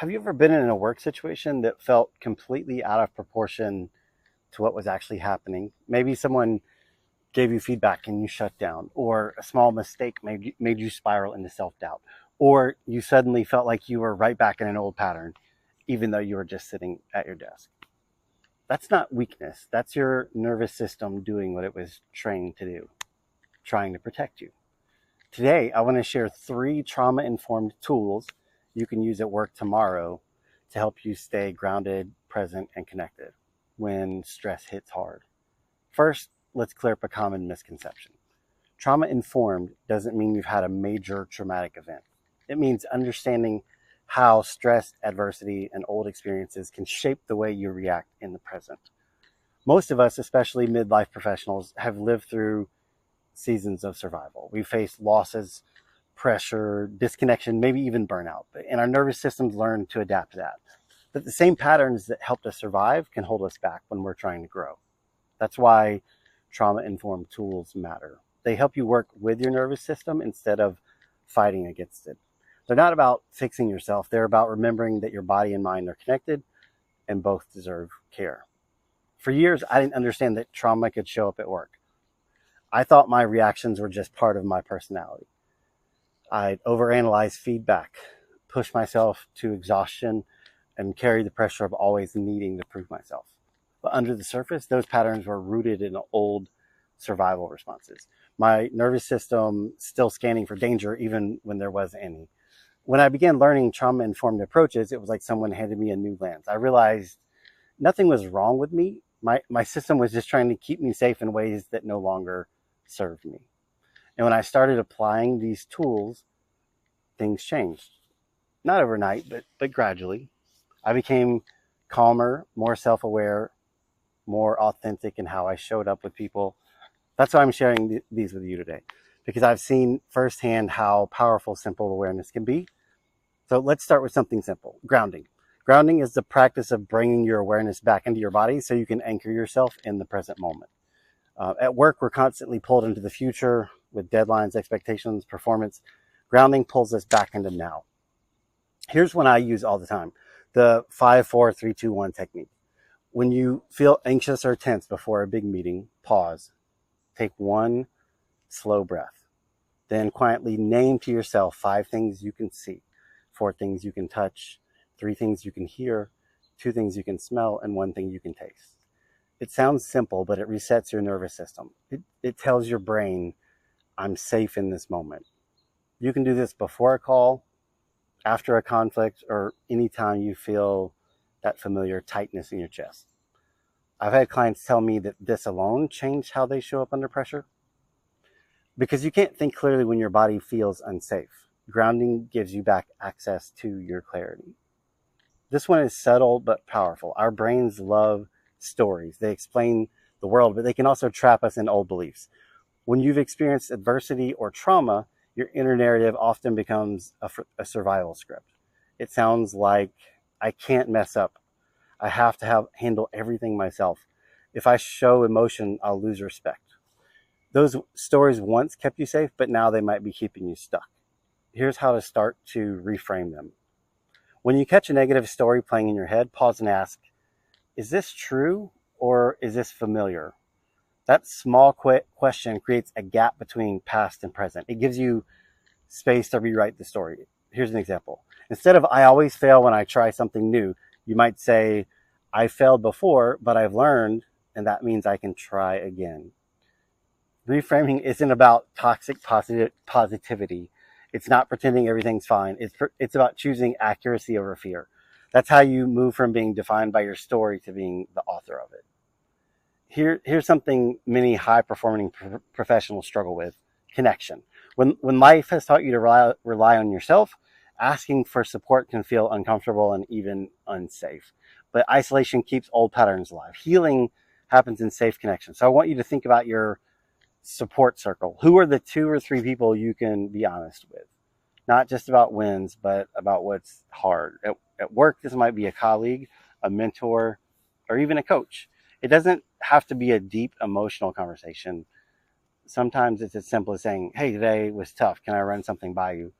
Have you ever been in a work situation that felt completely out of proportion to what was actually happening? Maybe someone gave you feedback and you shut down, or a small mistake made you spiral into self-doubt, or you suddenly felt like you were right back in an old pattern, even though you were just sitting at your desk. That's not weakness. That's your nervous system doing what it was trained to do, trying to protect you. Today, I want to share 3 trauma-informed tools you can use at work tomorrow to help you stay grounded, present, and connected when stress hits hard. First, let's clear up a common misconception. Trauma-informed doesn't mean you've had a major traumatic event. It means understanding how stress, adversity, and old experiences can shape the way you react in the present. Most of us, especially midlife professionals, have lived through seasons of survival. We face losses, pressure, disconnection, maybe even burnout. And our nervous systems learn to adapt to that. But the same patterns that helped us survive can hold us back when we're trying to grow. That's why trauma-informed tools matter. They help you work with your nervous system instead of fighting against it. They're not about fixing yourself. They're about remembering that your body and mind are connected and both deserve care. For years, I didn't understand that trauma could show up at work. I thought my reactions were just part of my personality. I'd overanalyze feedback, push myself to exhaustion, and carry the pressure of always needing to prove myself. But under the surface, those patterns were rooted in old survival responses. My nervous system still scanning for danger even when there wasn't any. When I began learning trauma-informed approaches, it was like someone handed me a new lens. I realized nothing was wrong with me. My system was just trying to keep me safe in ways that no longer served me. And when I started applying these tools, things changed. Not overnight, but gradually. I became calmer, more self-aware, more authentic in how I showed up with people. That's why I'm sharing these with you today, because I've seen firsthand how powerful simple awareness can be. So let's start with something simple: grounding. Grounding is the practice of bringing your awareness back into your body so you can anchor yourself in the present moment. At work, we're constantly pulled into the future with deadlines, expectations, performance. Grounding pulls us back into now. Here's one I use all the time: the 5, 4, 3, 2, 1 technique. When you feel anxious or tense before a big meeting, pause. Take 1 slow breath. Then quietly name to yourself 5 things you can see, 4 things you can touch, 3 things you can hear, 2 things you can smell, and 1 thing you can taste. It sounds simple, but it resets your nervous system. It tells your brain, I'm safe in this moment. You can do this before a call, after a conflict, or anytime you feel that familiar tightness in your chest. I've had clients tell me that this alone changed how they show up under pressure. Because you can't think clearly when your body feels unsafe. Grounding gives you back access to your clarity. This one is subtle but powerful. Our brains love stories. They explain the world, but they can also trap us in old beliefs. When you've experienced adversity or trauma, your inner narrative often becomes a survival script. It sounds like, I can't mess up. I have to handle everything myself. If I show emotion, I'll lose respect. Those stories once kept you safe, but now they might be keeping you stuck. Here's how to start to reframe them. When you catch a negative story playing in your head, pause and ask, is this true or is this familiar? That small question creates a gap between past and present. It gives you space to rewrite the story. Here's an example. Instead of, I always fail when I try something new, you might say, I failed before, but I've learned, and that means I can try again. Reframing isn't about toxic positivity. It's not pretending everything's fine. It's about choosing accuracy over fear. That's how you move from being defined by your story to being the author of it. Here's something many high-performing professionals struggle with: connection. When life has taught you to rely on yourself, asking for support can feel uncomfortable and even unsafe. But isolation keeps old patterns alive. Healing happens in safe connection. So I want you to think about your support circle. Who are the 2 or 3 people you can be honest with? Not just about wins, but about what's hard. At work, this might be a colleague, a mentor, or even a coach. It doesn't have to be a deep emotional conversation. Sometimes it's as simple as saying, hey, today was tough. Can I run something by you?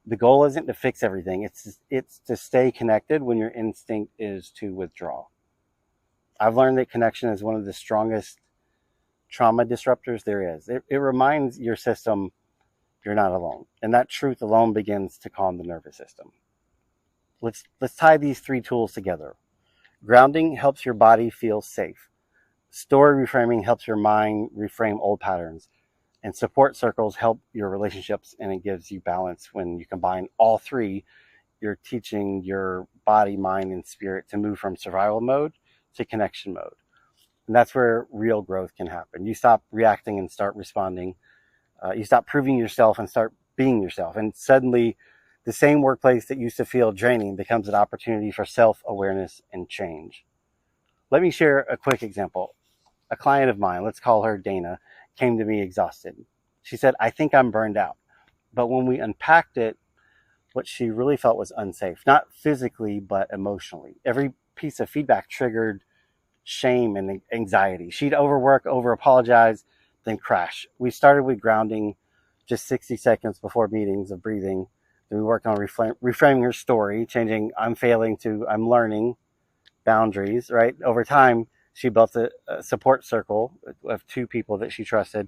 The goal isn't to fix everything. It's to stay connected when your instinct is to withdraw. I've learned that connection is one of the strongest trauma disruptors there is. It reminds your system you're not alone. And that truth alone begins to calm the nervous system. Let's tie these three tools together. Grounding helps your body feel safe. Story reframing helps your mind reframe old patterns. And support circles help your relationships, and it gives you balance. When you combine all three, you're teaching your body, mind, and spirit to move from survival mode to connection mode. And that's where real growth can happen. You stop reacting and start responding. You stop proving yourself and start being yourself. And suddenly, the same workplace that used to feel draining becomes an opportunity for self-awareness and change. Let me share a quick example. A client of mine, let's call her Dana, came to me exhausted. She said, I think I'm burned out. But when we unpacked it, what she really felt was unsafe, not physically, but emotionally. Every piece of feedback triggered shame and anxiety. She'd overwork, over apologize, then crash. We started with grounding, just 60 seconds before meetings of breathing. Then we worked on reframing her story, changing I'm failing to I'm learning, boundaries, right? Over time, she built a support circle of 2 people that she trusted.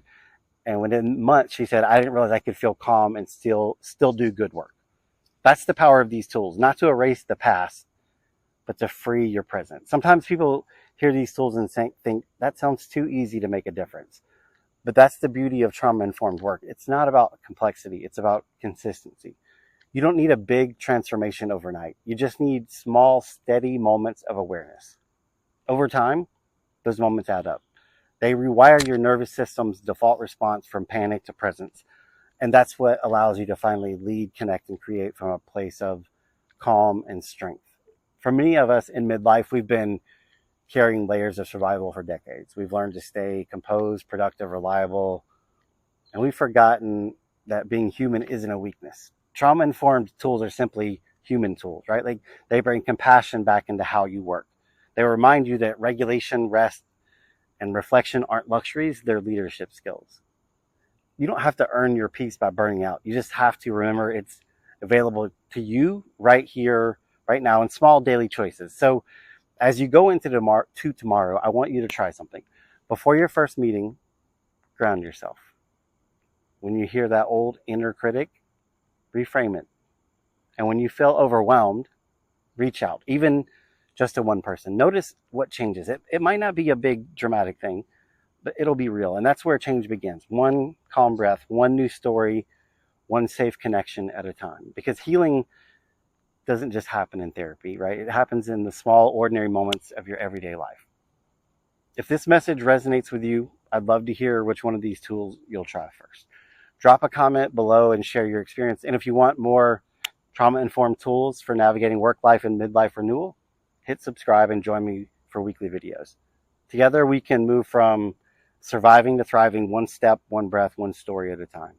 And within months, she said, I didn't realize I could feel calm and still do good work. That's the power of these tools, not to erase the past, but to free your present. Sometimes people hear these tools and think that sounds too easy to make a difference. But that's the beauty of trauma-informed work. It's not about complexity. It's about consistency. You don't need a big transformation overnight. You just need small, steady moments of awareness. Over time, those moments add up. They rewire your nervous system's default response from panic to presence. And that's what allows you to finally lead, connect, and create from a place of calm and strength. For many of us in midlife, we've been carrying layers of survival for decades. We've learned to stay composed, productive, reliable, and we've forgotten that being human isn't a weakness. Trauma-informed tools are simply human tools, right? Like they bring compassion back into how you work. They remind you that regulation, rest, and reflection aren't luxuries, they're leadership skills. You don't have to earn your peace by burning out. You just have to remember it's available to you right here, right now, in small daily choices. So as you go into tomorrow, I want you to try something. Before your first meeting, ground yourself. When you hear that old inner critic, reframe it. And when you feel overwhelmed, reach out, even just to one person. Notice what changes. It might not be a big dramatic thing, but it'll be real. And that's where change begins. One calm breath, one new story, one safe connection at a time. Because healing doesn't just happen in therapy, right? It happens in the small, ordinary moments of your everyday life. If this message resonates with you, I'd love to hear which one of these tools you'll try first. Drop a comment below and share your experience. And if you want more trauma-informed tools for navigating work life and midlife renewal, hit subscribe and join me for weekly videos. Together, we can move from surviving to thriving, one step, one breath, one story at a time.